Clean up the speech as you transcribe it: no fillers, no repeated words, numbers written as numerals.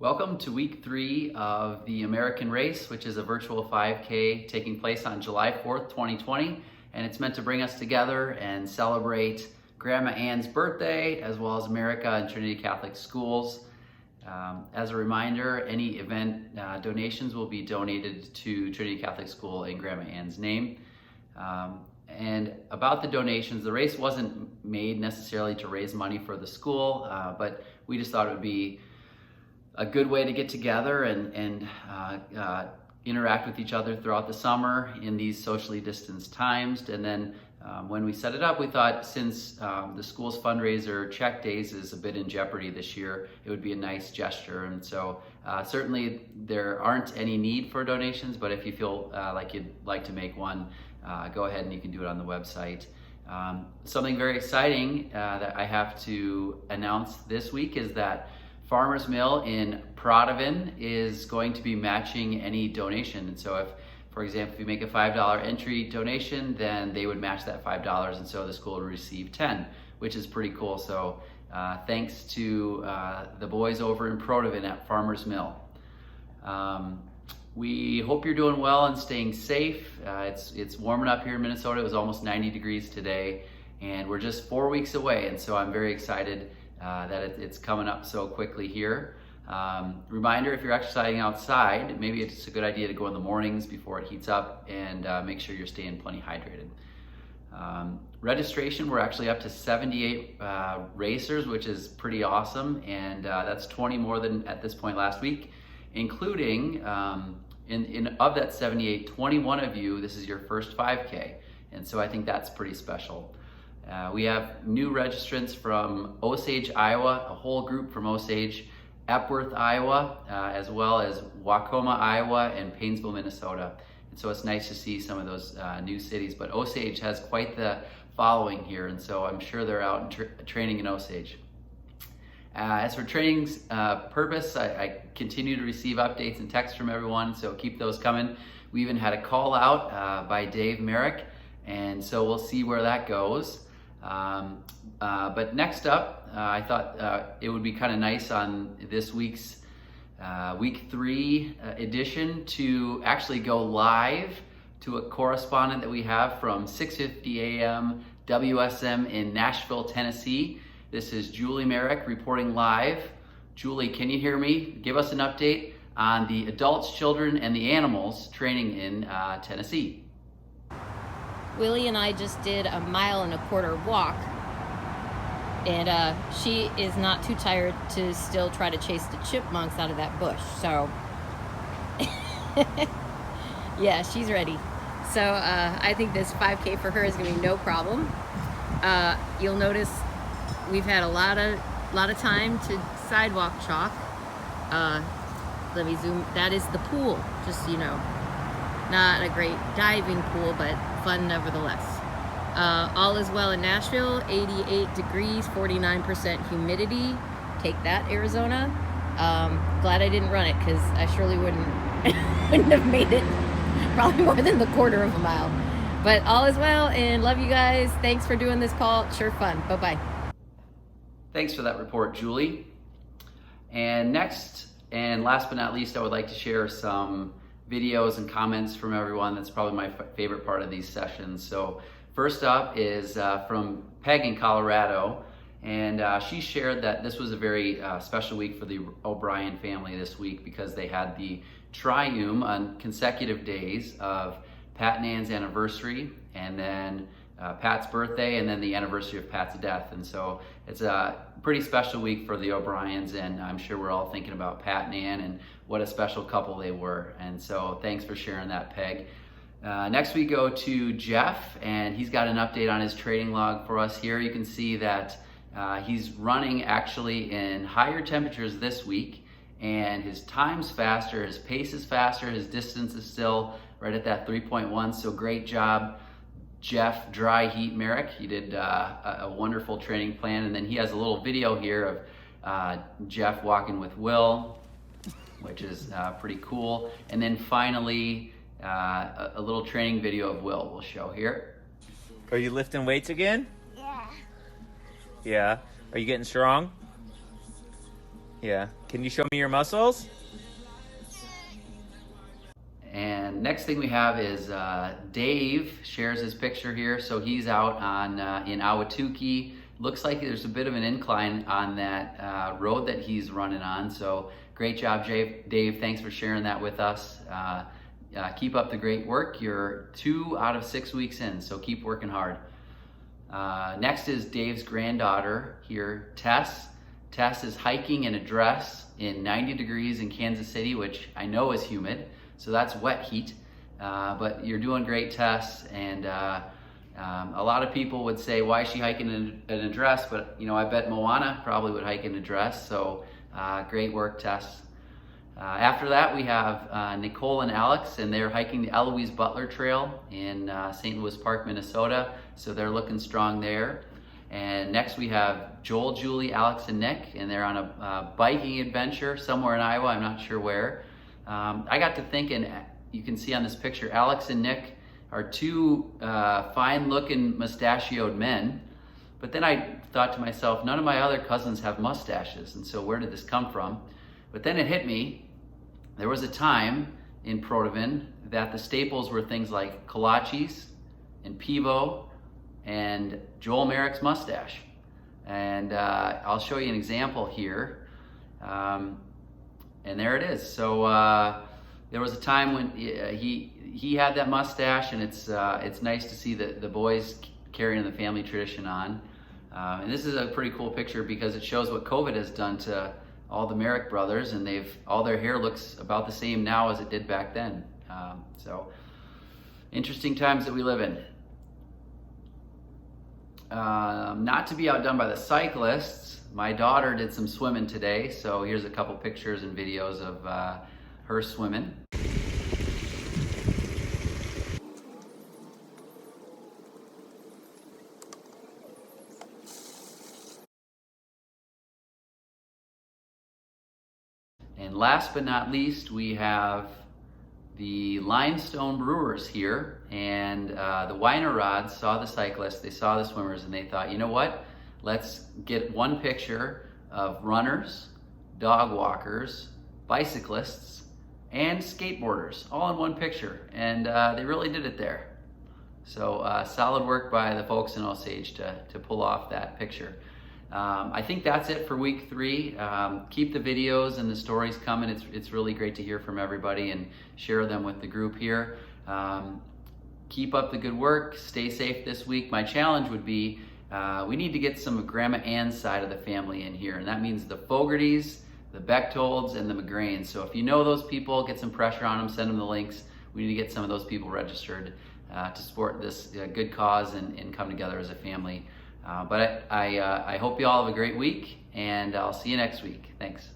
Welcome to week 3 of the American Race, which is a virtual 5K taking place on July 4th, 2020. And it's meant to bring us together and celebrate Grandma Ann's birthday, as well as Meirick and Trinity Catholic Schools. As a reminder, any event donations will be donated to Trinity Catholic School in Grandma Ann's name. And about the donations, the race wasn't made necessarily to raise money for the school, but we just thought it would be a good way to get together and interact with each other throughout the summer in these socially distanced times. And then when we set it up, we thought since the school's fundraiser check days is a bit in jeopardy this year, it would be a nice gesture. And so certainly there aren't any need for donations, but if you feel like you'd like to make one, go ahead and you can do it on the website. Something very exciting that I have to announce this week is that Farmers Mill in Prodovan is going to be matching any donation. And so if, for example, if you make a $5 entry donation, then they would match that $5, and so the school would receive 10, which is pretty cool. So thanks to the boys over in Prodovan at Farmers Mill. We hope you're doing well and staying safe. It's warming up here in Minnesota. It was almost 90 degrees today, and we're just 4 weeks away, and so I'm very excited that it's coming up so quickly here. Reminder, if you're exercising outside, maybe it's a good idea to go in the mornings before it heats up, and make sure you're staying plenty hydrated. Registration, we're actually up to 78 racers, which is pretty awesome, and that's 20 more than at this point last week, including of that 78, 21 of you, this is your first 5K, and so I think that's pretty special. We have new registrants from Osage, Iowa, a whole group from Osage, Epworth, Iowa, as well as Waukoma, Iowa, and Painesville, Minnesota. And so it's nice to see some of those new cities, but Osage has quite the following here, and so I'm sure they're out training in Osage. As for training's purpose, I continue to receive updates and texts from everyone, so keep those coming. We even had a call out by Dave Meirick, and so we'll see where that goes. But next up, I thought it would be kind of nice on this week's week 3 edition to actually go live to a correspondent that we have from 6:50 a.m. WSM in Nashville, Tennessee. This is Julie Meirick reporting live. Julie, can you hear me? Give us an update on the adults, children, and the animals training in Tennessee. Willie and I just did a 1.25 mile walk, and she is not too tired to still try to chase the chipmunks out of that bush. So, yeah, she's ready. So I think this 5K for her is going to be no problem. You'll notice we've had a lot of time to sidewalk chalk. Let me zoom. That is the pool, just so you know. Not a great diving pool, but fun nevertheless. All is well in Nashville, 88 degrees, 49% humidity. Take that, Arizona. Glad I didn't run it, because I surely wouldn't have made it probably more than the 1/4 mile. But all is well, and love you guys. Thanks for doing this, Paul. Sure fun. Bye-bye. Thanks for that report, Julie. And next, and last but not least, I would like to share some videos and comments from everyone. That's probably my favorite part of these sessions. So first up is from Peg in Colorado, and she shared that this was a very special week for the O'Brien family this week because they had the triume on consecutive days of Pat and Ann's anniversary, and then Pat's birthday, and then the anniversary of Pat's death. And so it's a pretty special week for the O'Briens, and I'm sure we're all thinking about Pat and Ann and what a special couple they were. And so thanks for sharing that, Peg. Next we go to Jeff, and he's got an update on his training log for us here. You can see that he's running actually in higher temperatures this week, and his time's faster, his pace is faster, his distance is still right at that 3.1, so great job, Jeff Dry Heat Meirick. He did a wonderful training plan, and then he has a little video here of Jeff walking with Will, which is pretty cool. And then finally, a little training video of Will we'll show here. Are you lifting weights again? Yeah. Yeah. Are you getting strong? Yeah. Can you show me your muscles? And next thing we have is Dave shares his picture here. So he's out on in Ahwatukee. Looks like there's a bit of an incline on that road that he's running on. So great job, Dave. Thanks for sharing that with us. Keep up the great work. You're 2 out of 6 weeks in, so keep working hard. Next is Dave's granddaughter here, Tess. Tess is hiking in a dress in 90 degrees in Kansas City, which I know is humid. So that's wet heat, but you're doing great, Tess. And a lot of people would say, why is she hiking in a dress? But you know, I bet Moana probably would hike in a dress. So great work, Tess. After that, we have Nicole and Alex, and they're hiking the Eloise Butler Trail in St. Louis Park, Minnesota. So they're looking strong there. And next we have Joel, Julie, Alex, and Nick, and they're on a biking adventure somewhere in Iowa. I'm not sure where. I got to thinking, you can see on this picture, Alex and Nick are two fine-looking mustachioed men. But then I thought to myself, none of my other cousins have mustaches, and so where did this come from? But then it hit me, there was a time in Protivin that the staples were things like kolaches and pivo and Joel Meirick's mustache. And I'll show you an example here. And there it is. So there was a time when he had that mustache, and it's nice to see the boys carrying the family tradition on. And this is a pretty cool picture because it shows what COVID has done to all the Meirick brothers, and all their hair looks about the same now as it did back then. So interesting times that we live in. Not to be outdone by the cyclists, my daughter did some swimming today, so here's a couple pictures and videos of her swimming. And last but not least, we have the Limestone Brewers here, and the Weiner-Rods saw the cyclists, they saw the swimmers, and they thought, you know what? Let's get one picture of runners, dog walkers, bicyclists, and skateboarders all in one picture, and they really did it there. So solid work by the folks in Osage to pull off that picture. I think that's it for week 3. Keep the videos and the stories coming. It's really great to hear from everybody and share them with the group here. Keep up the good work. Stay safe this week. My challenge would be we need to get some of Grandma Ann's side of the family in here, and that means the Fogartys, the Bechtolds, and the McGrains. So if you know those people, get some pressure on them, send them the links. We need to get some of those people registered to support this good cause and come together as a family. But I hope you all have a great week, and I'll see you next week. Thanks.